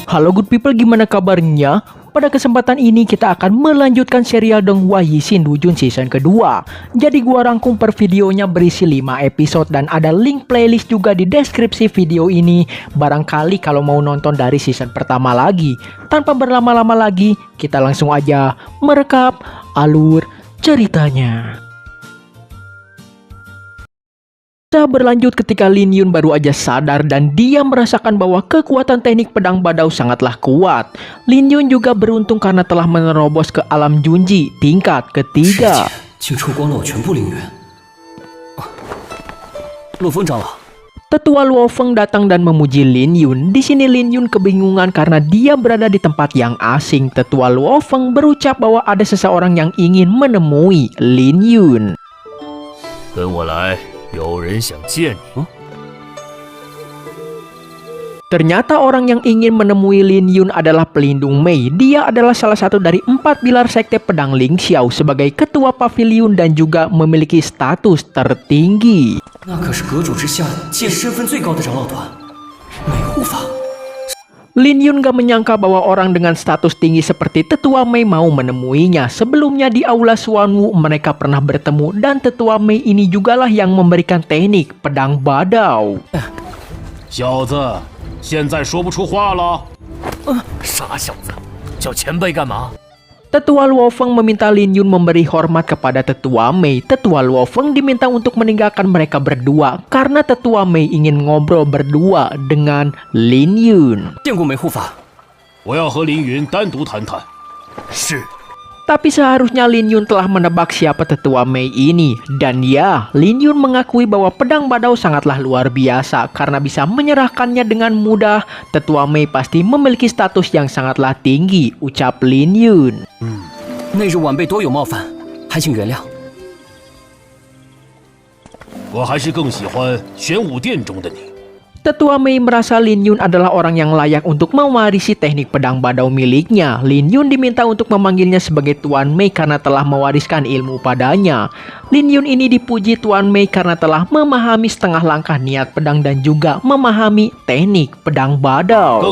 Halo good people, gimana kabarnya? Pada kesempatan ini kita akan melanjutkan serial Dong Hua Yi Xin Dujun season kedua. Jadi gua rangkum per videonya berisi 5 episode dan ada link playlist juga di deskripsi video ini. Barangkali kalau mau nonton dari season pertama lagi. Tanpa berlama-lama lagi, kita langsung aja merekap alur ceritanya. Kita berlanjut ketika Lin Yun baru aja sadar dan dia merasakan bahwa kekuatan teknik pedang badau sangatlah kuat. Lin Yun juga beruntung karena telah menerobos ke alam Junji tingkat ketiga. Tetua Luo Feng datang dan memuji Lin Yun. Di sini Lin Yun kebingungan karena dia berada di tempat yang asing. Tetua Luo Feng berucap bahwa ada seseorang yang ingin menemui Lin Yun. Ternyata orang yang ingin menemui Lin Yun adalah pelindung Mei. Dia adalah salah satu dari 4 pilar sekte pedang Ling Xiao sebagai ketua pavilion dan juga memiliki status tertinggi. Lin Yun gak menyangka bahwa orang dengan status tinggi seperti Tetua Mei mau menemuinya. Sebelumnya di Aula Xuanwu mereka pernah bertemu dan Tetua Mei ini jugalah yang memberikan teknik pedang badau. Tetua Luo Feng meminta Lin Yun memberi hormat kepada Tetua Mei. Tetua Luo Feng diminta untuk meninggalkan mereka berdua karena Tetua Mei ingin ngobrol berdua dengan Lin Yun. Tapi seharusnya Lin Yun telah menebak siapa Tetua Mei ini. Dan ya, Lin Yun mengakui bahwa pedang badau sangatlah luar biasa karena bisa menyerahkannya dengan mudah. Tetua Mei pasti memiliki status yang sangatlah tinggi, ucap Lin Yun. Tetua Mei merasa Lin Yun adalah orang yang layak untuk mewarisi teknik pedang badau miliknya. Lin Yun diminta untuk memanggilnya sebagai Tuan Mei karena telah mewariskan ilmu padanya. Lin Yun ini dipuji Tuan Mei karena telah memahami setengah langkah niat pedang dan juga memahami teknik pedang badau.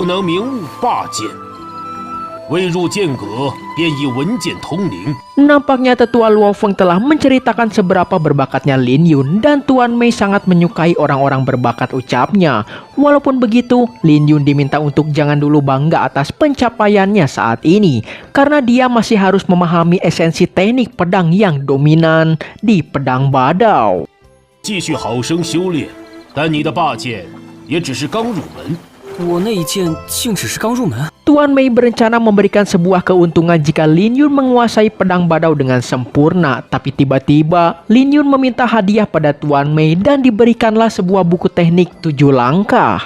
Nampaknya Tetua Luo Feng telah menceritakan seberapa berbakatnya Lin Yun dan Tuan Mei sangat menyukai orang-orang berbakat, ucapnya. Walaupun begitu, Lin Yun diminta untuk jangan dulu bangga atas pencapaiannya saat ini karena dia masih harus memahami esensi teknik pedang yang dominan di pedang badau. Tuan Mei berencana memberikan sebuah keuntungan jika Lin Yun menguasai pedang badau dengan sempurna. Tapi tiba-tiba Lin Yun meminta hadiah pada Tuan Mei dan diberikanlah sebuah buku teknik 7 langkah.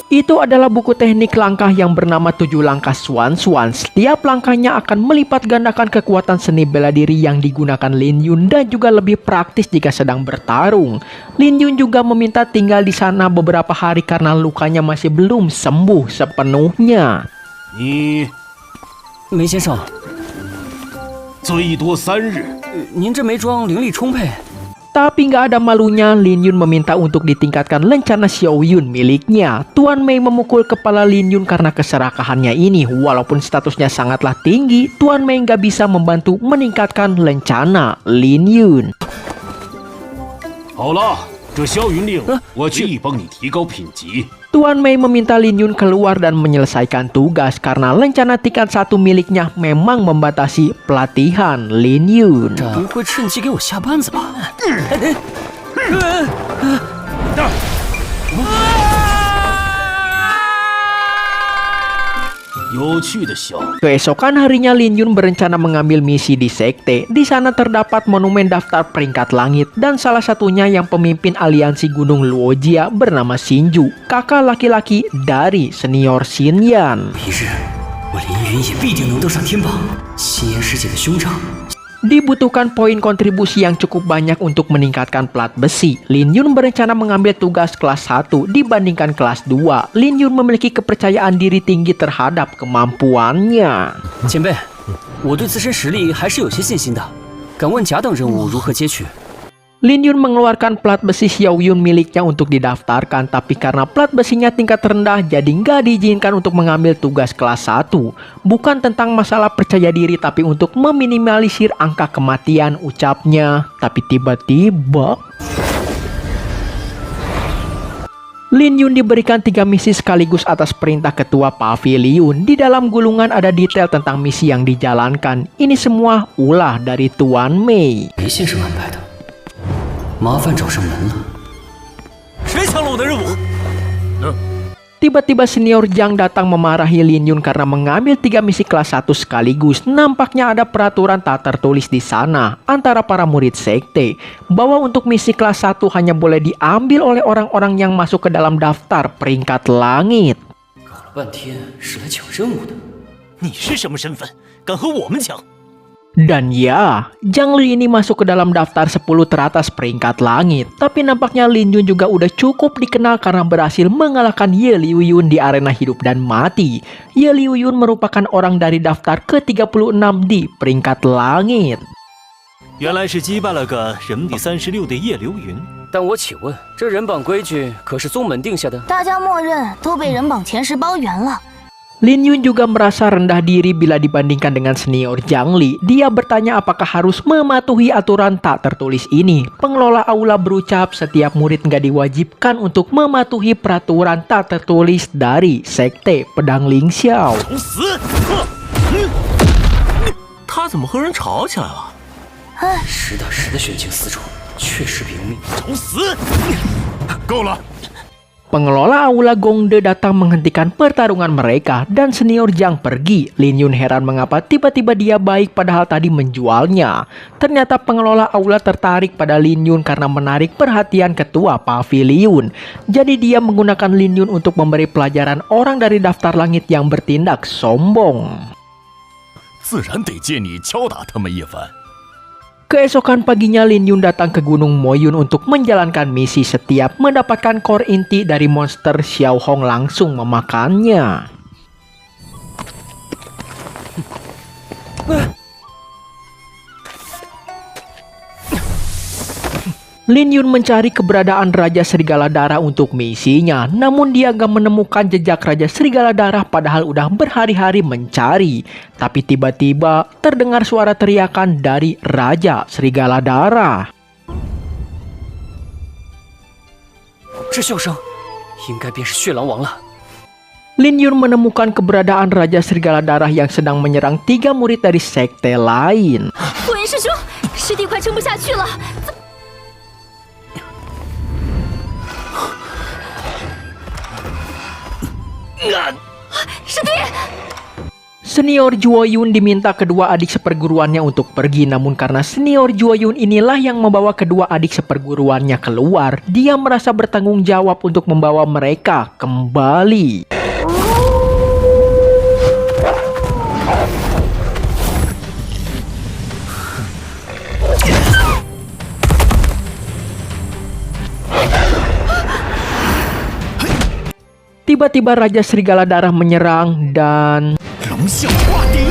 Itu adalah buku teknik langkah yang bernama 7 langkah Xuan Xuan. Setiap langkahnya akan melipat gandakan kekuatan seni bela diri yang digunakan Lin Yun dan juga lebih praktis jika sedang bertarung. Lin Yun juga meminta tinggal di sana beberapa hari karena lukanya masih belum sembuh sepenuhnya. Tapi nggak ada malunya, Lin Yun meminta untuk ditingkatkan lencana Xiao Yun miliknya. Tuan Mei memukul kepala Lin Yun karena keserakahannya ini. Walaupun statusnya sangatlah tinggi, Tuan Mei nggak bisa membantu meningkatkan lencana Lin Yun. Tuan Mei meminta Lin Yun keluar dan menyelesaikan tugas karena lencana tingkat 1 miliknya memang membatasi pelatihan Lin Yun. Keesokan harinya Lin Yun berencana mengambil misi di sekte. Di sana terdapat monumen daftar peringkat langit dan salah satunya yang pemimpin aliansi Gunung Luojia bernama Xinju, kakak laki-laki dari senior Xinyan. Dibutuhkan poin kontribusi yang cukup banyak untuk meningkatkan plat besi. Lin Yun berencana mengambil tugas kelas 1 dibandingkan kelas 2. Lin Yun memiliki kepercayaan diri tinggi terhadap kemampuannya. 敢问甲等任务如何接取？ Lin Yun mengeluarkan plat besi Xiao Yun miliknya untuk didaftarkan, tapi karena plat besinya tingkat rendah jadi nggak diizinkan untuk mengambil tugas kelas 1. Bukan tentang masalah percaya diri tapi untuk meminimalisir angka kematian, ucapnya. Tapi tiba-tiba Lin Yun diberikan 3 misi sekaligus atas perintah ketua pavilion. Di dalam gulungan ada detail tentang misi yang dijalankan. Ini semua ulah dari Tuan Mei. 没信是安排的，麻烦找上门了。谁抢了我的任务？ Tiba-tiba senior Zhang datang memarahi Lin Yun karena mengambil 3 misi kelas 1 sekaligus. Nampaknya ada peraturan tak tertulis di sana antara para murid sekte bahwa untuk misi kelas 1 hanya boleh diambil oleh orang-orang yang masuk ke dalam daftar peringkat langit. 搞了半天是来抢任务的。你是什么身份？敢和我们抢？ Dan ya, Zhang Li ini masuk ke dalam daftar 10 teratas peringkat langit. Tapi nampaknya Lin Yun juga udah cukup dikenal karena berhasil mengalahkan Ye Liu Yun di arena hidup dan mati. Ye Liu Yun merupakan orang dari daftar ke-36 di peringkat langit. 原来是击败了个人第36的叶流云。 但我请问，这人榜规矩可是宗门定下的？ 大家默认都被人榜前10包圆了。 Lin Yun juga merasa rendah diri bila dibandingkan dengan senior Zhang Li. Dia bertanya apakah harus mematuhi aturan tak tertulis ini. Pengelola aula berucap setiap murid nggak diwajibkan untuk mematuhi peraturan tak tertulis dari sekte pedang Ling Xiao. 找死！他怎么和人吵起来了？实打实的选情四处，确实比用命。找死！够了！ Pengelola aula Gongde datang menghentikan pertarungan mereka dan senior Zhang pergi. Lin Yun heran mengapa tiba-tiba dia baik padahal tadi menjualnya. Ternyata pengelola aula tertarik pada Lin Yun karena menarik perhatian ketua pavilion. Jadi dia menggunakan Lin Yun untuk memberi pelajaran orang dari daftar langit yang bertindak sombong. 自然得借你敲打他们一番。 Keesokan paginya Lin Yun datang ke Gunung Moyun untuk menjalankan misi. Setiap mendapatkan core inti dari monster, Xiao Hong langsung memakannya. Lin Yun mencari keberadaan Raja Serigala Darah untuk misinya. Namun dia gak menemukan jejak Raja Serigala Darah padahal udah berhari-hari mencari. Tapi tiba-tiba terdengar suara teriakan dari Raja Serigala Darah. 这笑声，应该便是血狼王了。 Lin Yun menemukan keberadaan Raja Serigala Darah yang sedang menyerang 3 murid dari sekte lain. 火云师兄，师弟快撑不下去了。 师弟， Senior Zhuo Yun diminta kedua adik seperguruannya untuk pergi. Namun karena senior Zhuo Yun inilah yang membawa kedua adik seperguruannya keluar, dia merasa bertanggung jawab untuk membawa mereka kembali. Tiba-tiba Raja Serigala Darah menyerang dan 龙啸化顶。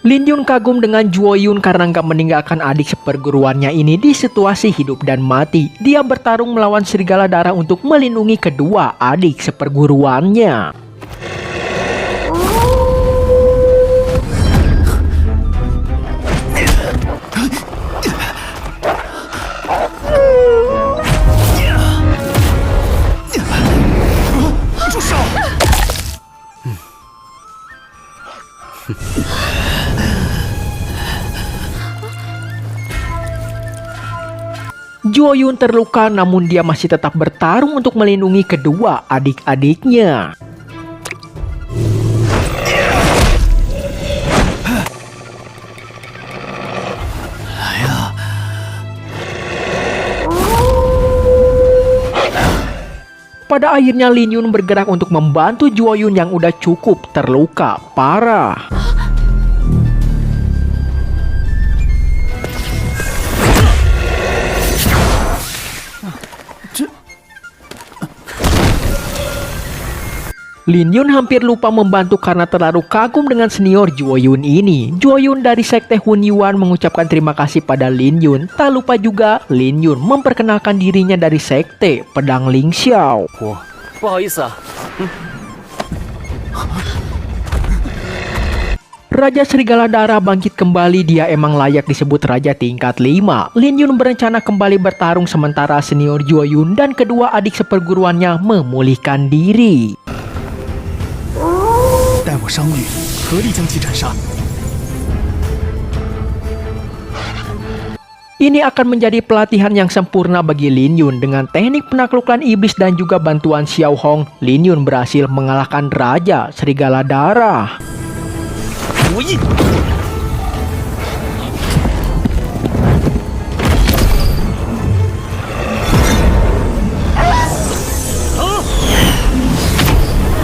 Lin Yun kagum dengan Zhuo Yun karena nggak meninggalkan adik seperguruannya ini di situasi hidup dan mati. Dia bertarung melawan Serigala Darah untuk melindungi kedua adik seperguruannya. Zhuo Yun terluka namun dia masih tetap bertarung untuk melindungi kedua adik-adiknya. Pada akhirnya Lin Yun bergerak untuk membantu Zhuo Yun yang udah cukup terluka parah. Lin Yun hampir lupa membantu karena terlalu kagum dengan senior Zuo Yun ini. Zuo Yun dari sekte Hun Yuan mengucapkan terima kasih pada Lin Yun. Tak lupa juga Lin Yun memperkenalkan dirinya dari sekte Pedang Ling Xiao. 我不好意思啊。 Raja Serigala Darah bangkit kembali, dia emang layak disebut Raja tingkat 5. Lin Yun berencana kembali bertarung sementara senior Zuo Yun dan kedua adik seperguruannya memulihkan diri. 待我伤愈，合力将其斩杀。 Ini akan menjadi pelatihan yang sempurna bagi Lin Yun. Dengan teknik penaklukan iblis dan juga bantuan Xiao Hong, Lin Yun berhasil mengalahkan Raja Serigala Darah. 无意。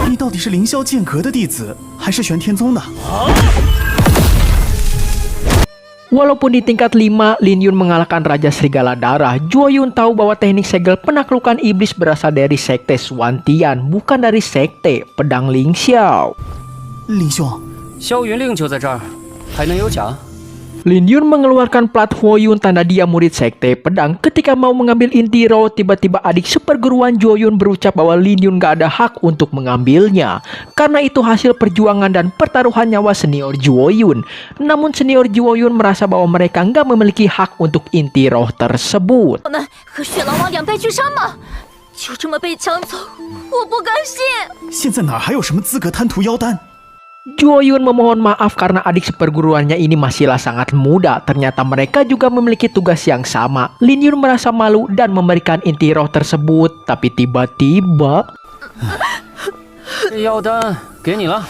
你到底是凌霄剑阁的弟子，还是玄天宗的？ Walaupun di tingkat 5, Lin Yun mengalahkan Raja Serigala Darah, Zuo Yun tahu bahwa teknik segel penaklukan iblis berasal dari sekte Xuantian, bukan dari sekte Pedang Ling Xiao. 林兄， 萧云令就在这儿，还能有假？ Lin Yun mengeluarkan plat Huo Yun tanda dia murid sekte pedang. Ketika mau mengambil inti roh, tiba-tiba adik seperguruan Zuo Yun berucap bahwa Lin Yun gak ada hak untuk mengambilnya. Karena itu hasil perjuangan dan pertaruhan nyawa senior Zuo Yun. Namun senior Zuo Yun merasa bahwa mereka gak memiliki hak untuk inti roh tersebut. 我们和血狼王两败俱伤吗？就这么被抢走，我不甘心。 现在哪还有什么资格贪图妖丹？ Zuo Yun memohon maaf karena adik seperguruannya ini masihlah sangat muda. Ternyata mereka juga memiliki tugas yang sama. Lin Yun merasa malu dan memberikan inti roh tersebut. Tapi tiba-tiba... 这药丹给你了。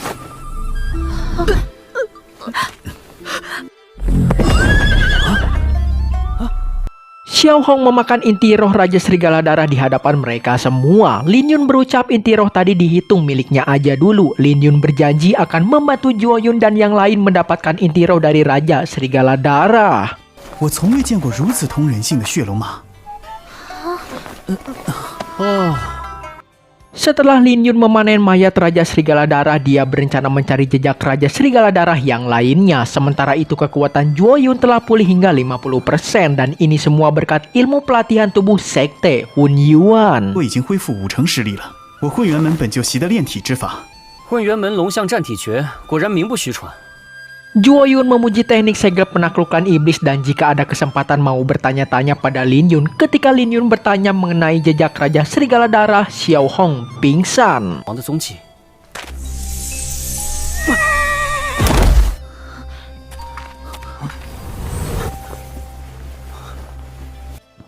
Xiao Hong memakan inti roh Raja Serigala Darah di hadapan mereka semua. Lin Yun berucap inti roh tadi dihitung miliknya aja dulu. Lin Yun berjanji akan membantu Zuo Yun dan yang lain mendapatkan inti roh dari Raja Serigala Darah. 我从未见过如此通人性的血龙马。 Setelah Lin Yun memanen mayat Raja Serigala Darah, dia berencana mencari jejak Raja Serigala Darah yang lainnya. Sementara itu kekuatan Zuo Yun telah pulih hingga 50% dan ini semua berkat ilmu pelatihan tubuh sekte Hun Yuan. 我已经恢复50%实力了。我混元门本就习得炼体之法， 混元门龙象战体诀果然名不虚传。 Zuo Yun memuji teknik segel penaklukan iblis dan jika ada kesempatan mau bertanya-tanya pada Lin Yun. Ketika Lin Yun bertanya mengenai jejak Raja Serigala Darah, Xiao Hong pingsan. 王的踪迹。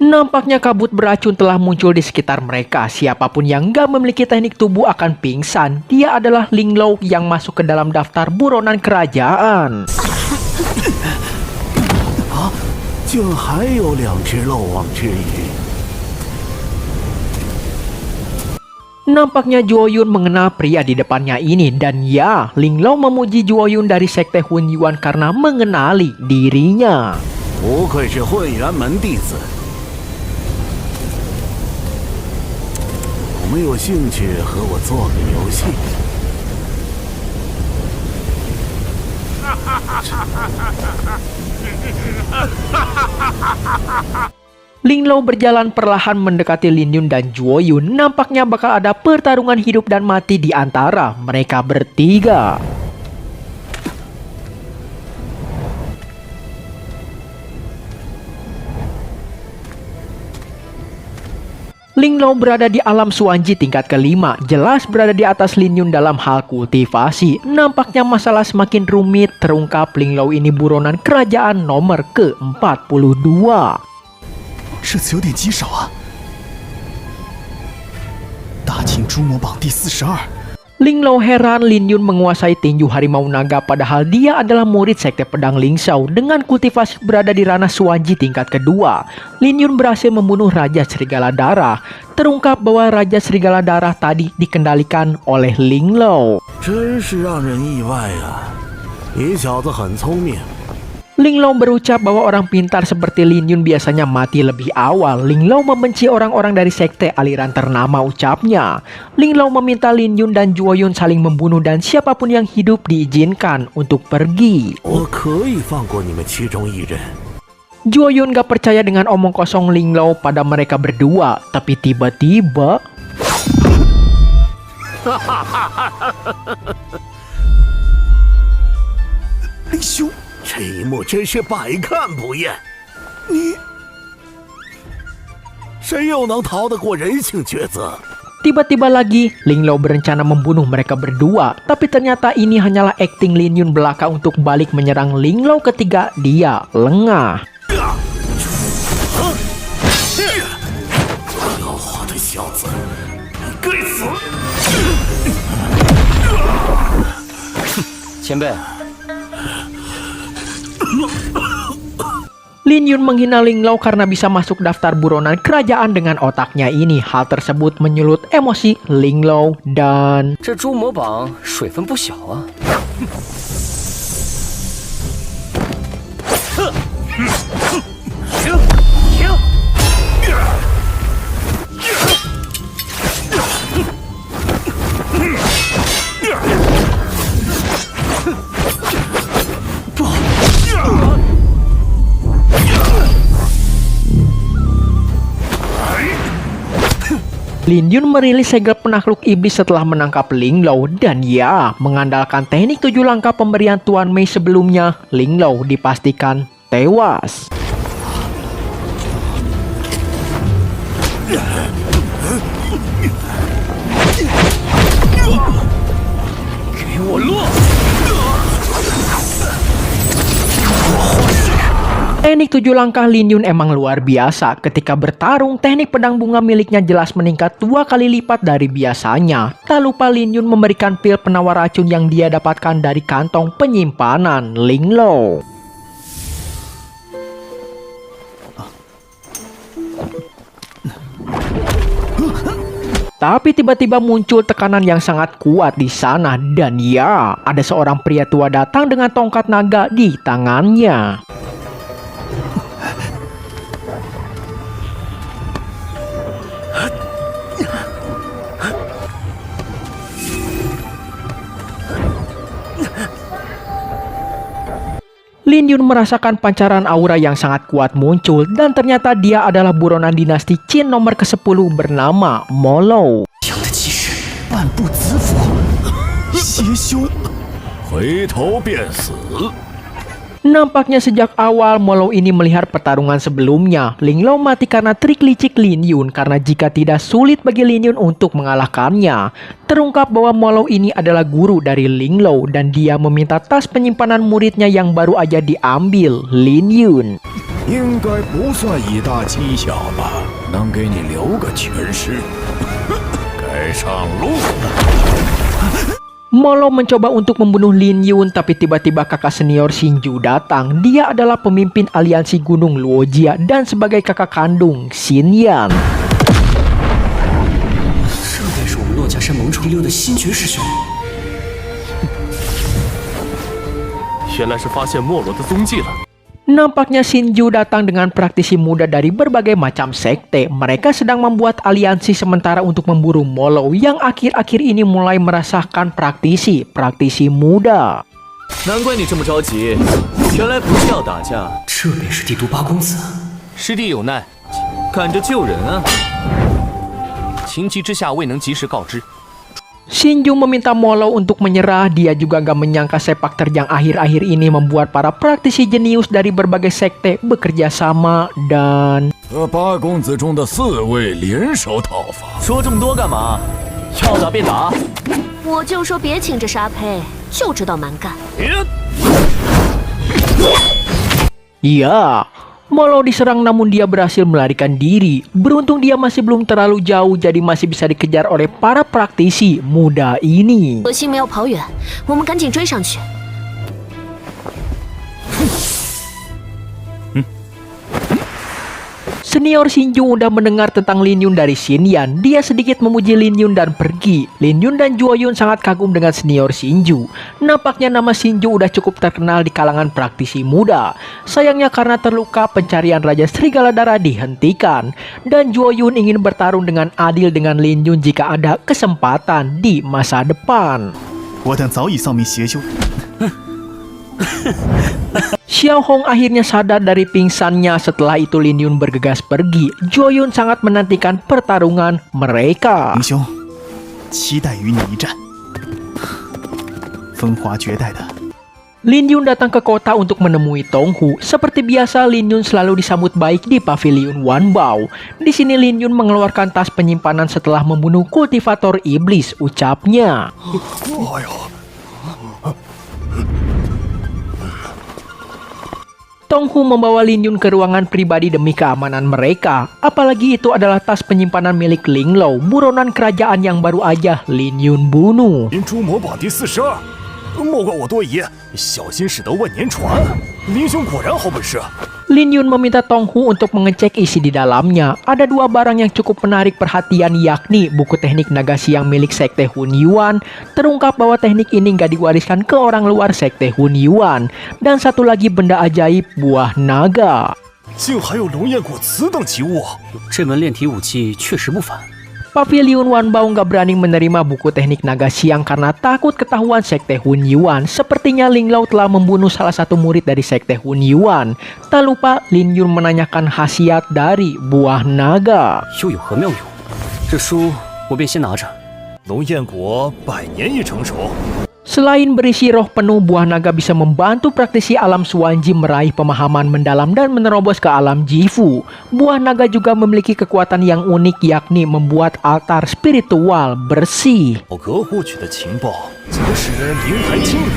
Nampaknya kabut beracun telah muncul di sekitar mereka. Siapapun yang gak memiliki teknik tubuh akan pingsan. Dia adalah Ling Lao yang masuk ke dalam daftar buronan kerajaan. 竟还有2只漏网之鱼。 Nampaknya Zuo Yun mengenal pria di depannya ini. Dan ya, Ling Lao memuji Zuo Yun dari sekte Hun Yuan karena mengenali dirinya. 不愧是混元门弟子，有没有兴趣和我做个游戏？ Ling Lao berjalan perlahan mendekati Lin Yun dan Zuo Yun. Nampaknya bakal ada pertarungan hidup dan mati di antara mereka bertiga. Ling Lao berada di alam Xuanji tingkat kelima, jelas berada di atas Lin Yun dalam hal kultivasi. Nampaknya masalah semakin rumit, terungkap Ling Lao ini buronan kerajaan nomor ke-42. 这次有点棘手啊！大秦诸魔榜第42。 Ling Lao heran Lin Yun menguasai tinju harimau naga padahal dia adalah murid sekte pedang Ling Xiao dengan kultivasi berada di ranah Xuanji tingkat kedua. Lin Yun berhasil membunuh Raja Serigala Darah. Terungkap bahwa Raja Serigala Darah tadi dikendalikan oleh Ling Lao. 真是让人意外啊！你小子很聪明。Linglong berucap bahwa orang pintar seperti Lin Yun biasanya mati lebih awal. Linglong membenci orang-orang dari sekte aliran ternama, ucapnya. Linglong meminta Lin Yun dan Zuo Yun saling membunuh dan siapapun yang hidup diizinkan untuk pergi. 我可以放过你们其中一人。 Zuo Yun gak percaya dengan omong kosong Linglong pada mereka berdua, tapi tiba-tiba 林兄， 这一幕真是百看不厌。谁又能逃得过人性抉择？ tiba-tiba lagi Linglong berencana membunuh mereka berdua, tapi ternyata ini hanyalah akting Lin Yun belaka untuk balik menyerang Linglong ketika dia lengah. 狡猾的小子，你该死！ 前辈， Lin Yun menghina Linglong karena bisa masuk daftar buronan kerajaan dengan otaknya ini. Hal tersebut menyulut emosi Linglong dan 这朱魔榜水分不小啊！ Lin Yun merilis segel penakluk iblis setelah menangkap Linglong, dan ya, mengandalkan teknik 7 langkah pemberian Tuan Mei sebelumnya, Linglong dipastikan tewas. 给我落！ Teknik 7 langkah Lin Yun emang luar biasa. Ketika bertarung, teknik pedang bunga miliknya jelas meningkat 2 kali lipat dari biasanya. Tak lupa Lin Yun memberikan pil penawar racun yang dia dapatkan dari kantong penyimpanan Linglong. Tapi tiba-tiba muncul tekanan yang sangat kuat di sana, dan ya, ada seorang pria tua datang dengan tongkat naga di tangannya. Lin Yun merasakan pancaran aura yang sangat kuat muncul, dan ternyata dia adalah buronan dinasti Qin nomor ke-10 bernama Molo. 有的即使 半步子府，邪修。 回头便死。 Nampaknya sejak awal Molo ini melihat pertarungan sebelumnya. Linglong mati karena trik licik Lin Yun, karena jika tidak sulit bagi Lin Yun untuk mengalahkannya. Terungkap bahwa Molo ini adalah guru dari Linglong, dan dia meminta tas penyimpanan muridnya yang baru aja diambil Lin Yun. 应该不算以大欺小吧？能给你留个全尸。该上路了。 Molo mencoba untuk membunuh Lin Yun, tapi tiba-tiba kakak senior Xinju datang. Dia adalah pemimpin aliansi Gunung Luojia dan sebagai kakak kandung Xin Yan. 这该是我们诺甲山盟主第6的新绝世兄。原来是发现没落的踪迹了。 Nampaknya Xinju datang dengan praktisi muda dari berbagai macam sekte. Mereka sedang membuat aliansi sementara untuk memburu Molo yang akhir-akhir ini mulai merasakan praktisi muda. 难怪你这么着急，原来不是要打架。这便是帝都八公子。师弟有难，赶着救人啊！情急之下未能及时告知。 Xinju meminta Molo untuk menyerah. Dia juga gak menyangka sepak terjang akhir-akhir ini membuat para praktisi jenius dari berbagai sekte bekerja sama dan 和八公子中的4位联手讨伐。说这么多干嘛？要打便打。我就说别请这沙胚，就知道蛮干。 ya, Molo diserang namun dia berhasil melarikan diri. Beruntung dia masih belum terlalu jauh, jadi masih bisa dikejar oleh para praktisi muda ini. 可惜没有跑远，我们赶紧追上去。 Xinju Senior Shinju udah mendengar tentang Lin Yun dari Xin Yan. Dia sedikit memuji Lin Yun dan pergi. Lin Yun dan Zuo Yun sangat kagum dengan senior Shinju. Nampaknya nama Shinju udah cukup terkenal di kalangan praktisi muda. Sayangnya karena terluka, pencarian Raja Serigala Darah dihentikan. Dan Zuo Yun ingin bertarung dengan adil dengan Lin Yun jika ada kesempatan di masa depan. 我等早已丧命邪修。 Xiao Hong akhirnya sadar dari pingsannya. Setelah itu Lin Yun bergegas pergi. Zuo Yun sangat menantikan pertarungan mereka. 林兄，期待与你一战。风华绝代的 Lin Yun datang ke kota untuk menemui Tong Hu. Seperti biasa, Lin Yun selalu disambut baik di pavilion Wanbao. Di sini Lin Yun mengeluarkan tas penyimpanan setelah membunuh kultivator iblis, ucapnya. Tong Hu membawa Lin Yun ke ruangan pribadi demi keamanan mereka. Apalagi itu adalah tas penyimpanan milik Ling Lao, buronan kerajaan yang baru aja Lin Yun bunuh. 您诛魔榜第42，莫怪我多疑，小心驶得万年船。林兄果然好本事。 Lin Yun meminta Tong Hu untuk mengecek isi di dalamnya. Ada dua barang yang cukup menarik perhatian, yakni buku teknik naga siang milik Sekte Hun Yuan. Terungkap bahwa teknik ini nggak diwariskan ke orang luar Sekte Hun Yuan. Dan satu lagi benda ajaib, buah naga. 竟还有龙焰果此等奇物，这门炼体武器确实不凡。 Pavilion Wanbao nggak berani menerima buku teknik naga siang karena takut ketahuan Sekte Hun Yuan. Sepertinya Ling Lao telah membunuh salah satu murid dari Sekte Hun Yuan. Tak lupa Lin Yun menanyakan khasiat dari buah naga. 又有何妙用？这书我便先拿着。 龙焰果100年一成熟。 Selain berisi roh penuh, buah naga bisa membantu praktisi alam Suanji meraih pemahaman mendalam dan menerobos ke alam Jifu. Buah naga juga memiliki kekuatan yang unik, yakni membuat altar spiritual bersih. 我哥获取的情报，则是灵台清明，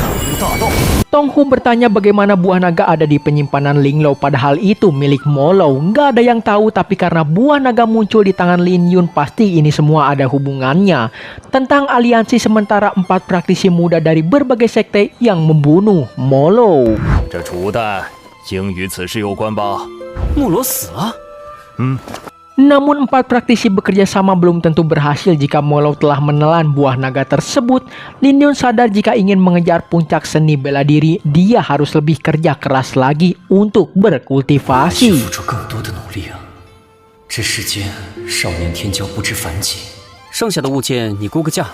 感悟大道。 Tong Hu bertanya bagaimana buah naga ada di penyimpanan Ling Lao, padahal itu milik Molo. Nggak ada yang tahu, tapi karena buah naga muncul di tangan Lin Yun, pasti ini semua ada hubungannya. Tentang aliansi sementara 4 praktisi muda dari berbagai sekte yang membunuh Molo. 这雏蛋应与此事有关吧？穆罗死了。 Namun 4 praktisi bekerja sama belum tentu berhasil jika Molo telah menelan buah naga tersebut. Lin Yun sadar jika ingin mengejar puncak seni bela diri, dia harus lebih kerja keras lagi untuk 去 berkultivasi. 付出更多的努力啊！这世间少年天骄不知凡几，剩下的物件你估个价。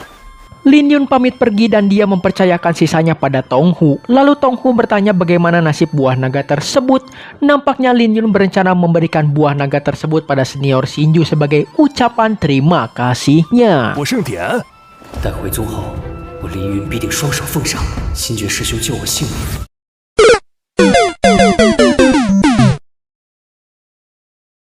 Lin Yun pamit pergi dan dia mempercayakan sisanya pada Tong Hu. Lalu Tong Hu bertanya bagaimana nasib buah naga tersebut. Nampaknya Lin Yun berencana memberikan buah naga tersebut pada senior Shinju sebagai ucapan terima kasihnya. 我盛典。 待回宗后，我林云必定双手奉上，星爵师兄救我性命，